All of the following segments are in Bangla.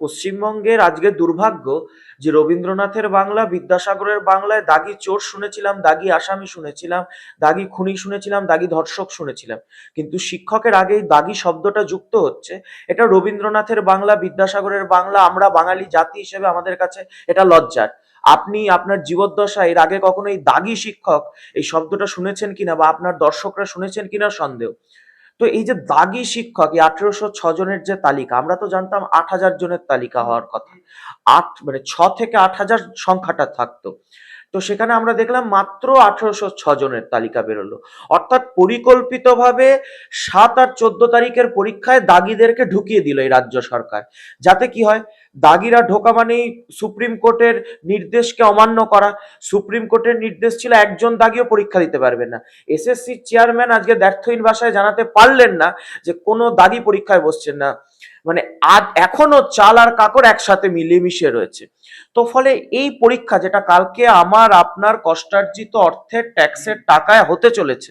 পশ্চিমবঙ্গের আজকে দুর্ভাগ্য যে রবীন্দ্রনাথের বাংলা, বিদ্যাসাগরের বাংলায় দাগী চোর শুনেছিলাম, দাগী আসামি শুনেছিলাম, দাগী খুনি শুনেছিলাম, দাগী ধর্ষক শুনেছিলাম, কিন্তু শিক্ষকের আগেই দাগী শব্দটা যুক্ত হচ্ছে। এটা রবীন্দ্রনাথের বাংলা, বিদ্যাসাগরের বাংলা, আমরা বাঙালি জাতি হিসেবে আমাদের কাছে এটা লজ্জার। আপনি আপনার জীবদ্দশায় এর আগে কখনো এই দাগী শিক্ষক এই শব্দটা শুনেছেন কিনা, বা আপনার দর্শকরা শুনেছেন কিনা সন্দেহ। তো এই যে দাগী শিক্ষক, এই 1806 জনের যে তালিকা, আমরা তো জানতাম 8,000 জনের তালিকা হওয়ার কথা। মানে 6 থেকে 8,000 সংখ্যাটা থাকতো। তো সেখানে আমরা দেখলাম মাত্র 1806 জনের তালিকা বেরোলো। অর্থাৎ পরিকল্পিতভাবে 7 আর 14 তারিখের পরীক্ষায় দাগীদেরকে ঢুকিয়ে দিল এই রাজ্য সরকার। যাতে কি হয়, দাগীরা ঢোকা মানেই সুপ্রিম কোর্টের নির্দেশকে অমান্য করা। সুপ্রিম কোর্টের নির্দেশ ছিল একজন দাগীও পরীক্ষা দিতে পারবে না। এসএসসি চেয়ারম্যান আজকে দ্ব্যর্থহীন ভাষায় জানাতে পারলেন না যে কোনো দাগী পরীক্ষায় বসছেন না। মানে আজ এখনো চাল আর কাকড় একসাথে মিলেমিশে রয়েছে। তো ফলে এই পরীক্ষা, যেটা কালকে আমার আপনার কষ্টার্জিত অর্থের ট্যাক্সের টাকায় হতে চলেছে,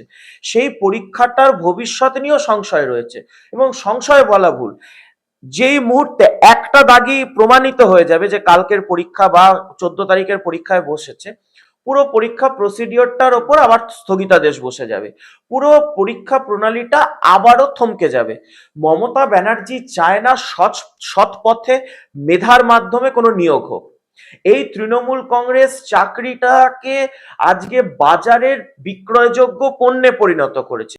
সেই পরীক্ষাটার ভবিষ্যৎ নিয়েও সংশয় রয়েছে। এবং সংশয় বলা ভুল, যেই মুহূর্তে একটা দাগী প্রমাণিত হয়ে যাবে যে কালকের পরীক্ষা বা 14 তারিখের পরীক্ষায় বসেছে, পুরো পরীক্ষা প্রসিডিওরটার ওপর আবার স্থগিতাদেশ বসে যাবে। পুরো পরীক্ষা প্রণালীটা আবারও থমকে যাবে। মমতা ব্যানার্জি চায় না সৎ পথে মেধার মাধ্যমে কোনো নিয়োগ হোক। এই তৃণমূল কংগ্রেস চাকরিটাকে আজকে বাজারের বিক্রয়যোগ্য পণ্যে পরিণত করেছে।